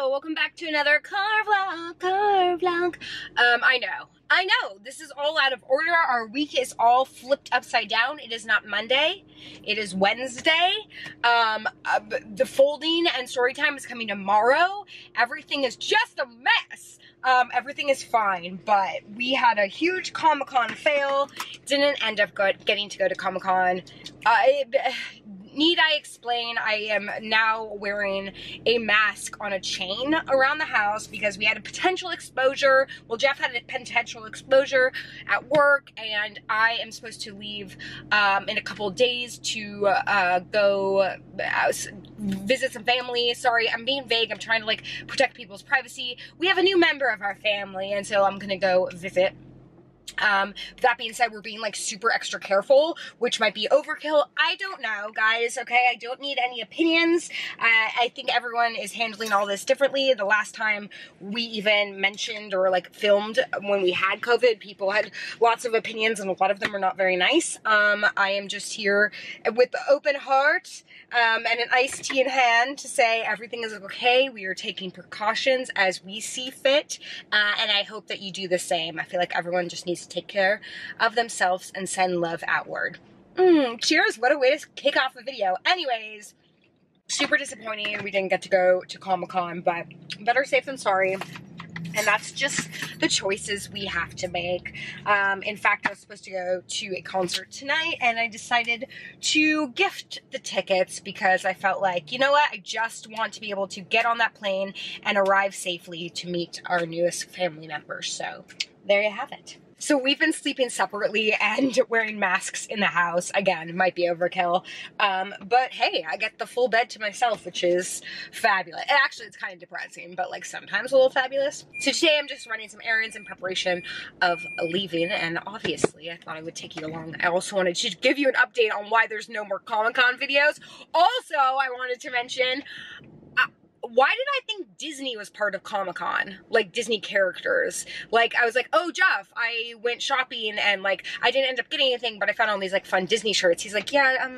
Hello, welcome back to another car vlog. I know, this is all out of order. Our week is all flipped upside down. It is not Monday, it is Wednesday. The folding and story time is coming tomorrow. Everything is just a mess. Everything is fine, but we had a huge Comic-Con fail. Didn't end up getting to go to Comic-Con. Need I explain, I am now wearing a mask on a chain around the house because we had a potential exposure. Well, Jeff had a potential exposure at work, and I am supposed to leave in a couple of days to go visit some family. Sorry, I'm being vague. I'm trying to like protect people's privacy. We have a new member of our family, and so I'm gonna go visit. That being said, we're being like super extra careful, which might be overkill. I don't know, guys, okay? I don't need any opinions. I think everyone is handling all this differently. The last time we even mentioned or like filmed when we had COVID, people had lots of opinions and a lot of them are not very nice. I am just here with the open heart and an iced tea in hand to say everything is okay. We are taking precautions as we see fit, and I hope that you do the same. I feel like everyone just needs to take care of themselves and send love outward. Cheers, what a way to kick off a video. Anyways, super disappointing we didn't get to go to Comic-Con, but better safe than sorry. And that's just the choices we have to make. In fact, I was supposed to go to a concert tonight, and I decided to gift the tickets because I felt like, you know what, I just want to be able to get on that plane and arrive safely to meet our newest family members. So there you have it. So we've been sleeping separately and wearing masks in the house. Again, it might be overkill. But hey, I get the full bed to myself, which is fabulous. Actually, it's kind of depressing, but like sometimes a little fabulous. So today I'm just running some errands in preparation of leaving. And obviously I thought I would take you along. I also wanted to give you an update on why there's no more Comic-Con videos. Also, I wanted to mention, why did I think Disney was part of Comic-Con? Like Disney characters. Like I was like, oh Jeff, I went shopping and like I didn't end up getting anything, but I found all these like fun Disney shirts. He's like, yeah,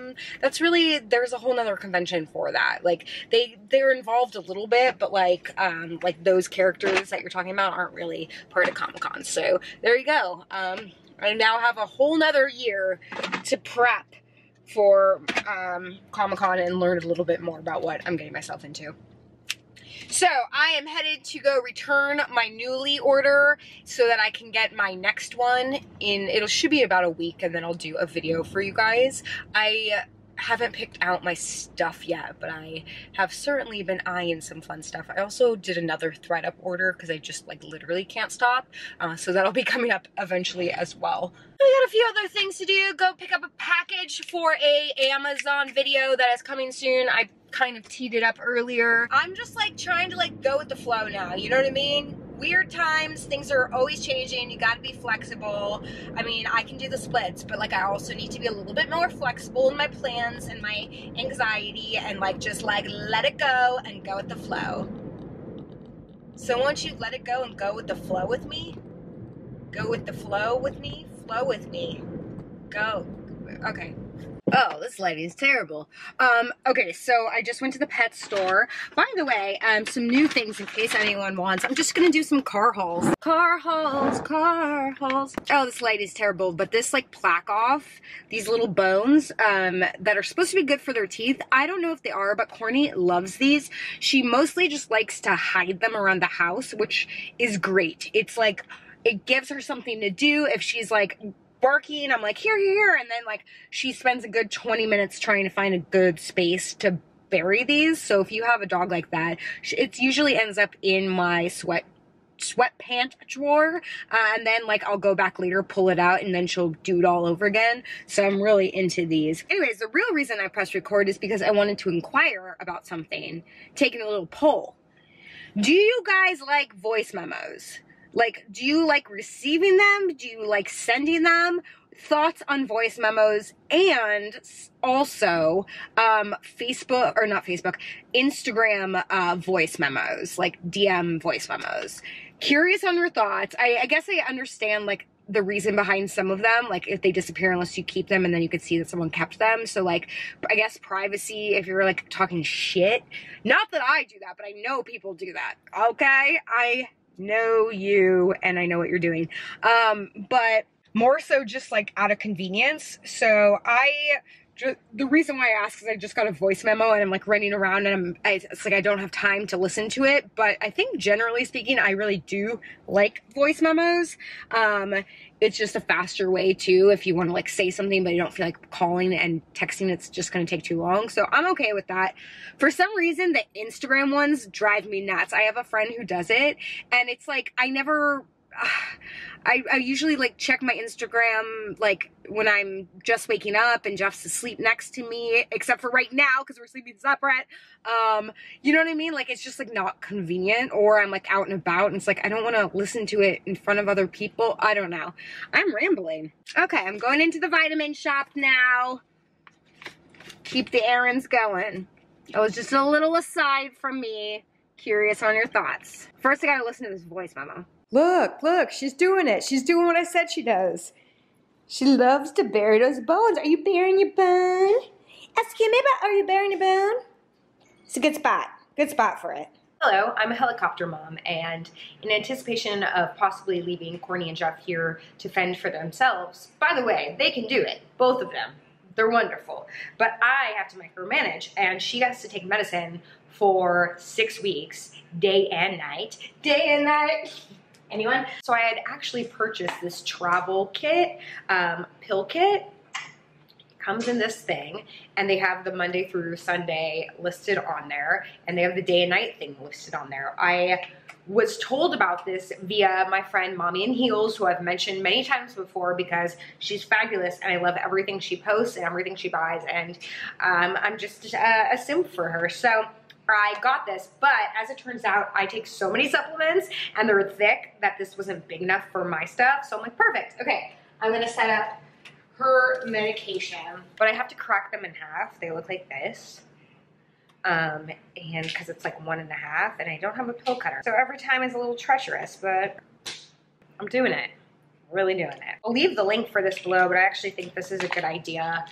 that's really, there's a whole nother convention for that. Like they're involved a little bit, but like those characters that you're talking about aren't really part of Comic-Con. So there you go. I now have a whole nother year to prep for Comic-Con and learn a little bit more about what I'm getting myself into. So I am headed to go return my Nuuly order so that I can get my next one in, it should be about a week, and then I'll do a video for you guys. I haven't picked out my stuff yet, but I have certainly been eyeing some fun stuff. I also did another ThredUp order because I just like literally can't stop. So that'll be coming up eventually as well. I got a few other things to do. Go pick up a package for a Amazon video that is coming soon. I kind of teed it up earlier. I'm just like trying to like go with the flow now, you know what I mean? Weird times, things are always changing, you gotta be flexible. I mean, I can do the splits, but like I also need to be a little bit more flexible in my plans and my anxiety and like just like let it go and go with the flow. So won't you let it go and go with the flow with me? Go with the flow with me? Flow with me. Go. Okay. Oh, this lighting is terrible. Okay, so I just went to the pet store. By the way, some new things in case anyone wants. I'm just gonna do some car hauls. Car hauls, car hauls. Oh, this light is terrible, but this like plaque off, these little bones that are supposed to be good for their teeth. I don't know if they are, but Corny loves these. She mostly just likes to hide them around the house, which is great. It's like, it gives her something to do if she's like barking. I'm like, here, and then like she spends a good 20 minutes trying to find a good space to bury these. So if you have a dog like that, it usually ends up in my sweatpant drawer, and then like I'll go back later, pull it out, and then she'll do it all over again. So I'm really into these. Anyways, the real reason I pressed record is because I wanted to inquire about something, taking a little poll. Do you guys like voice memos? Like, do you like receiving them? Do you like sending them? Thoughts on voice memos, and also Facebook, or not Facebook, Instagram voice memos, like DM voice memos. Curious on your thoughts. I guess I understand like the reason behind some of them, like if they disappear unless you keep them and then you could see that someone kept them. So like, I guess privacy, if you're like talking shit, not that I do that, but I know people do that, okay? I know you and I know what you're doing. But more so just like out of convenience. So the reason why I ask is I just got a voice memo and I'm like running around and it's like I don't have time to listen to it. But I think generally speaking, I really do like voice memos. It's just a faster way too if you want to like say something but you don't feel like calling and texting. It's just going to take too long. So I'm okay with that. For some reason, the Instagram ones drive me nuts. I have a friend who does it and it's like I usually like check my Instagram like when I'm just waking up and Jeff's asleep next to me, except for right now because we're sleeping separate. You know what I mean? Like it's just like not convenient, or I'm like out and about and it's like I don't want to listen to it in front of other people. I don't know. I'm rambling. Okay, I'm going into the vitamin shop now. Keep the errands going. It was just a little aside from me. Curious on your thoughts. First I gotta listen to this voice memo. Look, she's doing it. She's doing what I said she does. She loves to bury those bones. Are you burying your bone? Excuse me, but are you burying your bone? It's a good spot. Good spot for it. Hello, I'm a helicopter mom, and in anticipation of possibly leaving Courtney and Jeff here to fend for themselves, by the way, they can do it, both of them. They're wonderful. But I have to micromanage, and she has to take medicine for 6 weeks, day and night. Day and night. Anyone? So I had actually purchased this travel kit, pill kit. It comes in this thing, and they have the Monday through Sunday listed on there, and they have the day and night thing listed on there. I was told about this via my friend Mommy in Heels, who I've mentioned many times before because she's fabulous and I love everything she posts and everything she buys, and I'm just a simp for her. So I got this, but as it turns out, I take so many supplements and they're thick that this wasn't big enough for my stuff. So I'm like, perfect. Okay, I'm gonna set up her medication, but I have to crack them in half. They look like this. And because it's like 1 1/2 and I don't have a pill cutter. So every time is a little treacherous, but I'm doing it. Really doing it. I'll leave the link for this below, but I actually think this is a good idea.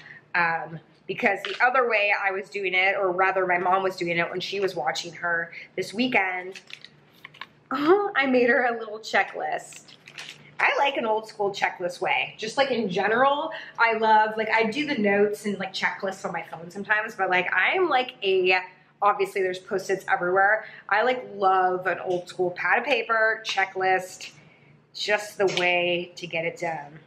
Because the other way I was doing it, or rather my mom was doing it when she was watching her this weekend, I made her a little checklist. I like an old school checklist way. Just like in general, I love, like I do the notes and like checklists on my phone sometimes, but like I'm like obviously there's Post-its everywhere. I like love an old school pad of paper, checklist, just the way to get it done.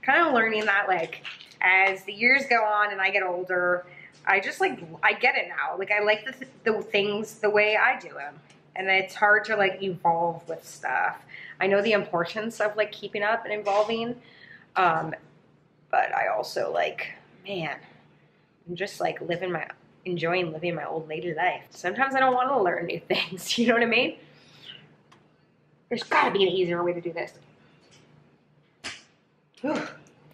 Kind of learning that like, as the years go on and I get older, I just like, I get it now. Like I like the things the way I do them. And it's hard to like evolve with stuff. I know the importance of like keeping up and evolving. But I also like, man, I'm just like enjoying living my old lady life. Sometimes I don't want to learn new things. You know what I mean? There's gotta be an easier way to do this. Whew.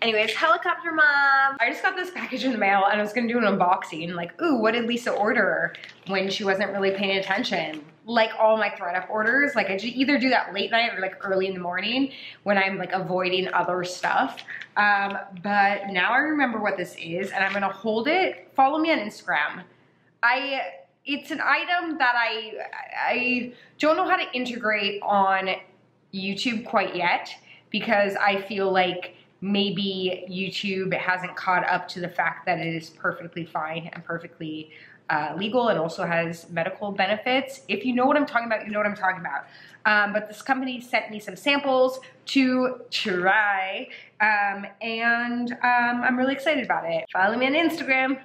Anyways, helicopter mom. I just got this package in the mail and I was gonna do an unboxing. Like, ooh, what did Lisa order when she wasn't really paying attention? Like all my ThredUp orders, like I either do that late night or like early in the morning when I'm like avoiding other stuff. But now I remember what this is and I'm gonna hold it. Follow me on Instagram. It's an item that I don't know how to integrate on YouTube quite yet because I feel like maybe YouTube hasn't caught up to the fact that it is perfectly fine and perfectly legal and also has medical benefits. If you know what I'm talking about, you know what I'm talking about. But this company sent me some samples to try and I'm really excited about it. Follow me on Instagram.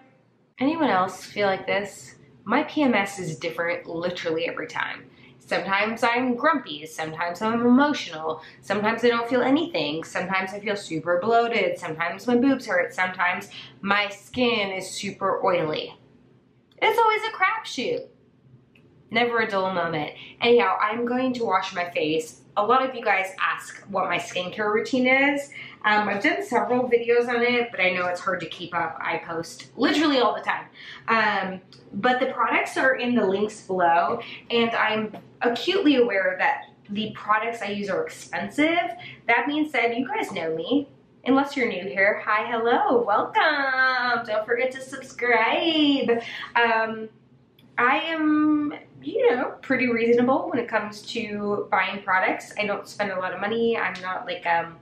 Anyone else feel like this? My PMS is different literally every time. Sometimes I'm grumpy, sometimes I'm emotional, sometimes I don't feel anything, sometimes I feel super bloated, sometimes my boobs hurt, sometimes my skin is super oily. It's always a crapshoot. Never a dull moment. Anyhow, I'm going to wash my face. A lot of you guys ask what my skincare routine is. I've done several videos on it, but I know it's hard to keep up. I post literally all the time. But the products are in the links below, and I'm acutely aware that the products I use are expensive. That being said, you guys know me. Unless you're new here, hi, hello, welcome. Don't forget to subscribe. I am, you know, pretty reasonable when it comes to buying products. I don't spend a lot of money. I'm not like a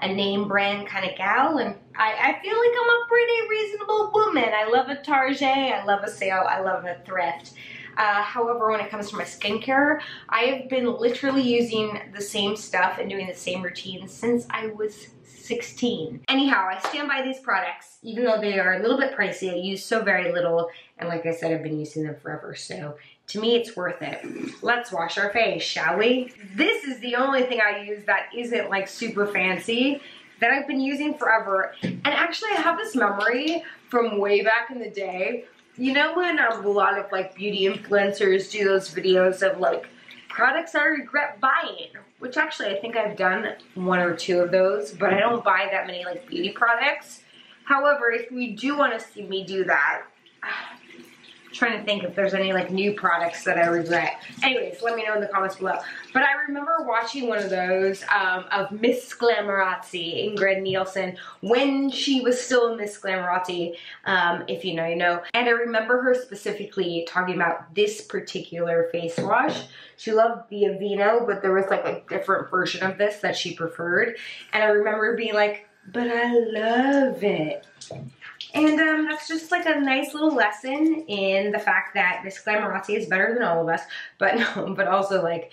name brand kind of gal, and I feel like I'm a pretty reasonable woman. I love a Target, I love a sale, I love a thrift. However, when it comes to my skincare, I have been literally using the same stuff and doing the same routine since I was 16. Anyhow, I stand by these products, even though they are a little bit pricey. I use so very little, and like I said, I've been using them forever, so to me, it's worth it. Let's wash our face, shall we? This is the only thing I use that isn't like super fancy that I've been using forever. And actually, I have this memory from way back in the day. You know when a lot of like beauty influencers do those videos of like products I regret buying, which actually I think I've done 1 or 2 of those, but I don't buy that many like beauty products. However, if you do want to see me do that, I'm trying to think if there's any like new products that I regret. Anyways, let me know in the comments below. But I remember watching one of those of Miss Glamorazzi, Ingrid Nielsen, when she was still Miss Glamorazzi, if you know, you know. And I remember her specifically talking about this particular face wash. She loved the Aveeno, but there was like a different version of this that she preferred. And I remember being like, but I love it. And that's just like a nice little lesson in the fact that Miss Glamorazzi is better than all of us, but no, but also like,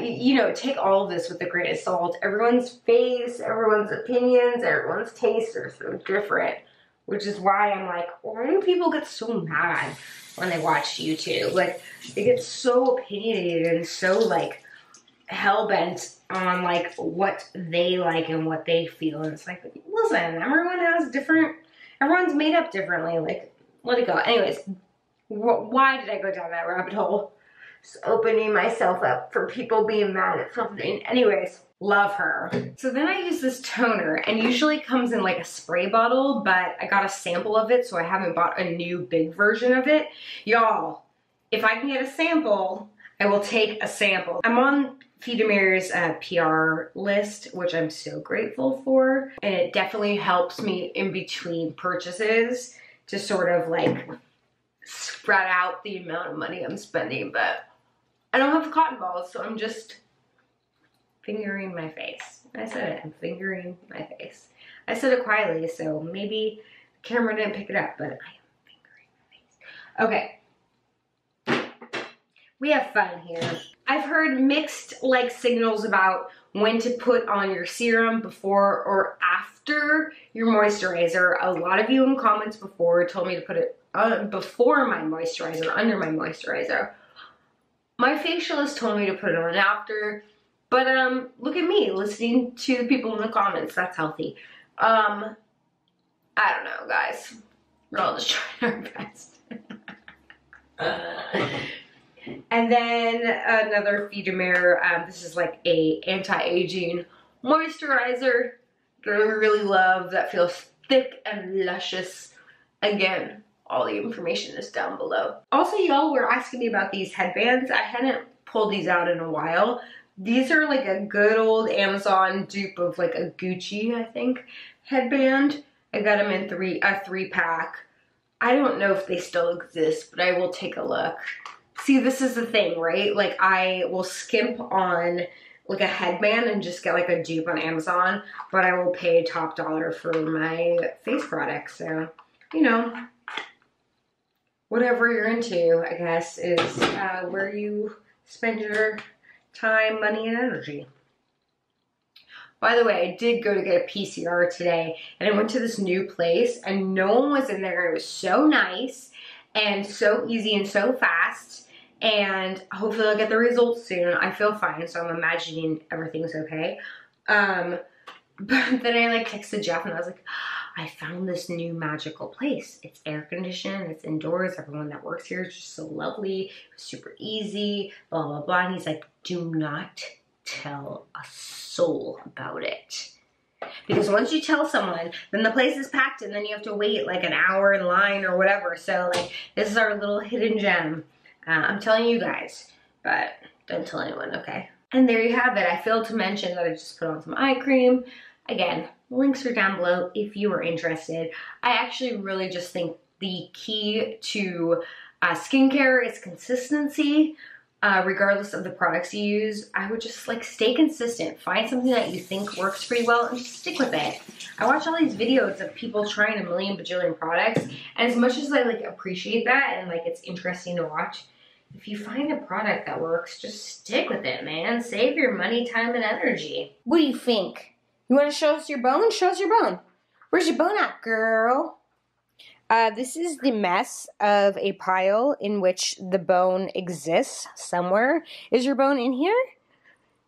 you know, take all of this with a grain of salt. Everyone's face, everyone's opinions, everyone's tastes are so different, which is why I'm like, why do people get so mad when they watch YouTube? Like, they get so opinionated and so like hell-bent on like what they like and what they feel. And it's like, listen, everyone has different, everyone's made up differently. Like, let it go. Anyways, why did I go down that rabbit hole? Just opening myself up for people being mad at something. Anyways, love her. So then I use this toner, and usually it comes in like a spray bottle, but I got a sample of it, so I haven't bought a new big version of it. Y'all, if I can get a sample, I will take a sample. I'm on Feedamir's PR list, which I'm so grateful for. And it definitely helps me in between purchases to sort of like spread out the amount of money I'm spending. But I don't have cotton balls, so I'm just fingering my face. I said it, I'm fingering my face. I said it quietly, so maybe the camera didn't pick it up, but I am fingering my face. Okay. We have fun here. I've heard mixed like signals about when to put on your serum before or after your moisturizer. A lot of you in comments before told me to put it before my moisturizer, under my moisturizer. My facialist told me to put it on after, but look at me listening to the people in the comments. That's healthy. I don't know, guys. We're all just trying our best. And then another Feedamere, this is like a anti-aging moisturizer that I really love, that feels thick and luscious. Again, all the information is down below. Also, y'all were asking me about these headbands. I hadn't pulled these out in a while. These are like a good old Amazon dupe of like a Gucci, I think, headband. I got them in a 3-pack. I don't know if they still exist, but I will take a look. See, this is the thing, right? Like, I will skimp on like a headband and just get like a dupe on Amazon, but I will pay top dollar for my face products. So, you know, whatever you're into, I guess, is where you spend your time, money, and energy. By the way, I did go to get a PCR today, and I went to this new place, and no one was in there. It was so nice and so easy and so fast, and hopefully I'll get the results soon. I feel fine, so I'm imagining everything's okay. But then I like texted Jeff, and I was like, I found this new magical place. It's air conditioned, it's indoors, everyone that works here is just so lovely, it was super easy, blah, blah, blah. And he's like, do not tell a soul about it. Because once you tell someone, then the place is packed and then you have to wait like an hour in line or whatever. So like, this is our little hidden gem. I'm telling you guys, but don't tell anyone, okay? And there you have it. I failed to mention that I just put on some eye cream. Again, links are down below if you are interested. I actually really just think the key to skincare is consistency. Regardless of the products you use, I would just like stay consistent. Find something that you think works pretty well and just stick with it. I watch all these videos of people trying a million bajillion products, and as much as I like appreciate that and like it's interesting to watch, if you find a product that works, just stick with it, man. Save your money, time, and energy. What do you think? You want to show us your bone? Show us your bone. Where's your bone at, girl? This is the mess of a pile in which the bone exists somewhere. Is your bone in here?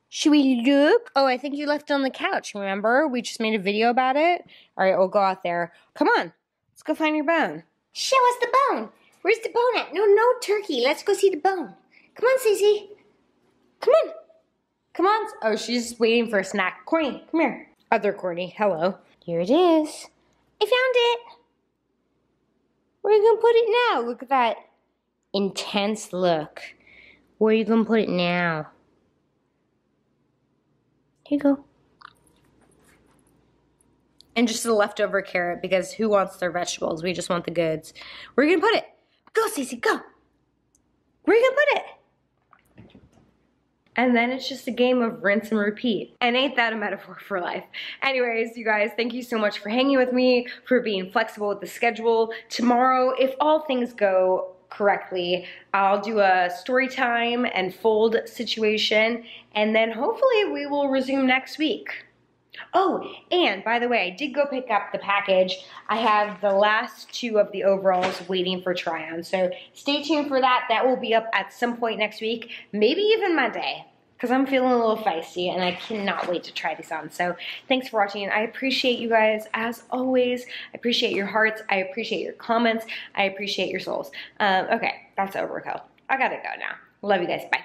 Should we look? Oh, I think you left it on the couch, remember? We just made a video about it. All right, we'll go out there. Come on, let's go find your bone. Show us the bone. Where's the bone at? No, turkey. Let's go see the bone. Come on, Cece. Come on. Come on. Oh, she's waiting for a snack. Corny, come here. Other Corny, hello. Here it is. I found it. Where are you going to put it now? Look at that intense look. Where are you going to put it now? Here you go. And just a leftover carrot, because who wants their vegetables? We just want the goods. Where are you going to put it? Go, Cece, go. Where are you going to put it? And then it's just a game of rinse and repeat. And ain't that a metaphor for life? Anyways, you guys, thank you so much for hanging with me, for being flexible with the schedule. Tomorrow, if all things go correctly, I'll do a story time and fold situation, and then hopefully we will resume next week. Oh, and by the way, I did go pick up the package. I have the last 2 of the overalls waiting for try-on, so stay tuned for that. That will be up at some point next week, maybe even Monday, because I'm feeling a little feisty and I cannot wait to try these on. So thanks for watching. I appreciate you guys, as always. I appreciate your hearts. I appreciate your comments. I appreciate your souls. Okay, that's overkill. I gotta go now. Love you guys. Bye.